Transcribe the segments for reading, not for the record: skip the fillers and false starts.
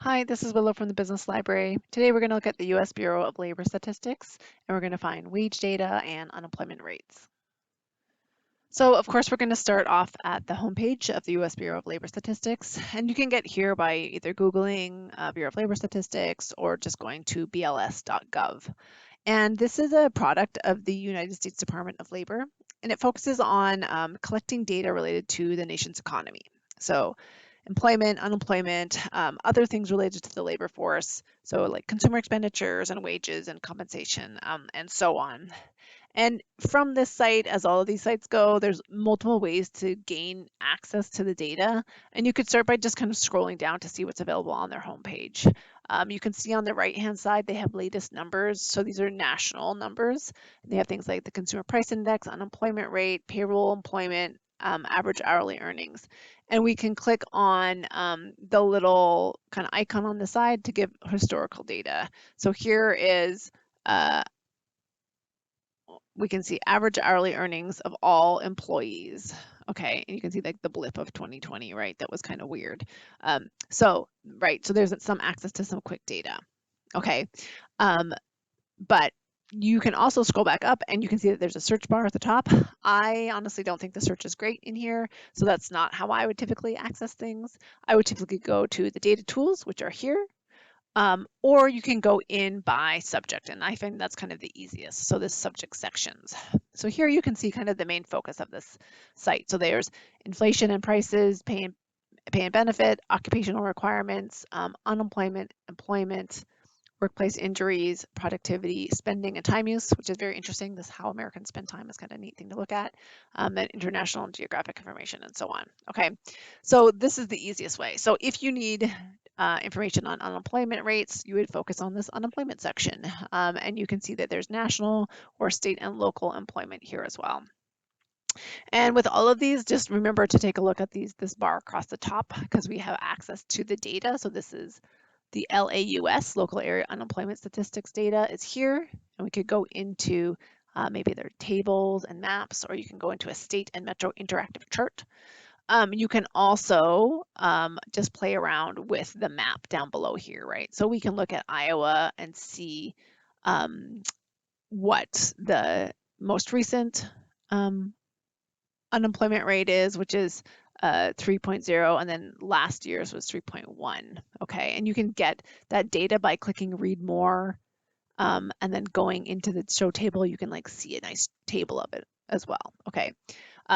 Hi, this is Willow from the Business Library. Today we're going to look at the U.S. Bureau of Labor Statistics, and we're going to find wage data and unemployment rates. So, of course, we're going to start off at the homepage of the U.S. Bureau of Labor Statistics, and you can get here by either Googling Bureau of Labor Statistics or just going to bls.gov. And this is a product of the United States Department of Labor, and it focuses on collecting data related to the nation's economy. So, employment, unemployment, other things related to the labor force, so like consumer expenditures and wages and compensation, and so on. And from this site, as all of these sites go, there's multiple ways to gain access to the data. And you could start by just kind of scrolling down to see what's available on their homepage. You can see on the right-hand side, they have latest numbers. So these are national numbers. They have things like the consumer price index, unemployment rate, payroll employment, average hourly earnings. And we can click on the little kind of icon on the side to give historical data. So here is we can see average hourly earnings of all employees. Okay, and you can see like the blip of 2020, right? That was kind of weird. Right, so there's some access to some quick data. Okay, but you can also scroll back up and you can see that there's a search bar at the top. I honestly don't think the search is great in here, so that's not how I would typically access things. I would typically go to the data tools, which are here, or you can go in by subject, and I find that's kind of the easiest. So this subject sections. So here you can see kind of the main focus of this site. So there's inflation and prices, pay and benefit, occupational requirements, unemployment, employment, workplace injuries, productivity, spending, and time use, which is very interesting. This how Americans spend time is kind of a neat thing to look at, and international and geographic information, and so on. Okay, so this is the easiest way. So if you need information on unemployment rates, you would focus on this unemployment section, and you can see that there's national or state and local employment here as well. And with all of these, just remember to take a look at this bar across the top because we have access to the data. So this is the LAUS, local area unemployment statistics data is here, and we could go into maybe their tables and maps, or you can go into a state and metro interactive chart. You can also just play around with the map down below here, right? So we can look at Iowa and see what the most recent unemployment rate is, which is 3.0, and then last year's was 3.1. Okay, and you can get that data by clicking read more, and then going into the show table, you can like see a nice table of it as well. Okay,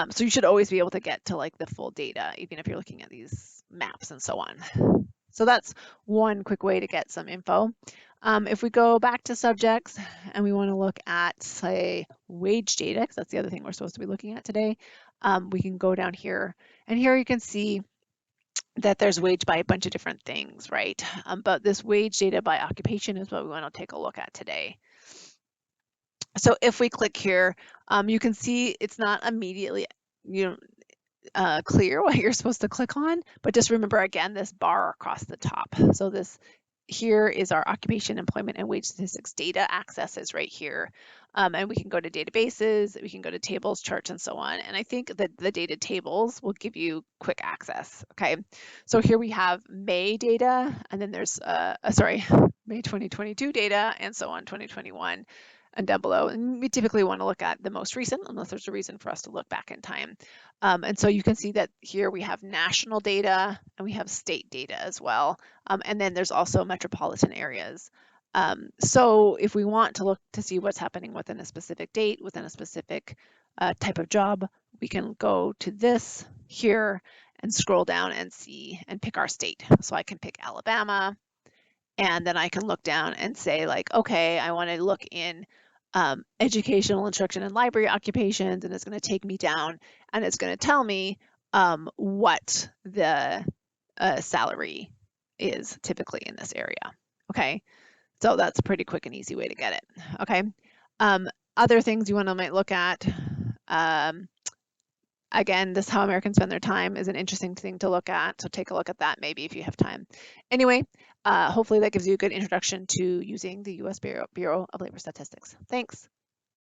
so you should always be able to get to like the full data, even if you're looking at these maps and so on. So that's one quick way to get some info. If we go back to subjects and we want to look at, say, wage data, because that's the other thing we're supposed to be looking at today, we can go down here. And here you can see that there's wage by a bunch of different things, right? But this wage data by occupation is what we want to take a look at today. So if we click here, you can see it's not immediately, clear what you're supposed to click on, but just remember again this bar across the top. So this here is our occupation, employment, and wage statistics data access is right here. And we can go to databases, we can go to tables, charts, and so on. And I think that the data tables will give you quick access. Okay, so here we have May data, and then there's, May 2022 data, and so on, 2021 and down below. And we typically want to look at the most recent, unless there's a reason for us to look back in time. And so you can see that here we have national data and we have state data as well. And then there's also metropolitan areas. So if we want to look to see what's happening within a specific date, within a specific type of job, we can go to this here and scroll down and see and pick our state. So I can pick Alabama, and then I can look down and say like, okay, I want to look in educational instruction and library occupations, and it's going to take me down and it's going to tell me what the salary is typically in this area. Okay, so that's a pretty quick and easy way to get it. Okay, other things you want to might look at. Again, this How Americans Spend Their Time is an interesting thing to look at, so take a look at that maybe if you have time. Anyway, hopefully that gives you a good introduction to using the U.S. Bureau of Labor Statistics. Thanks.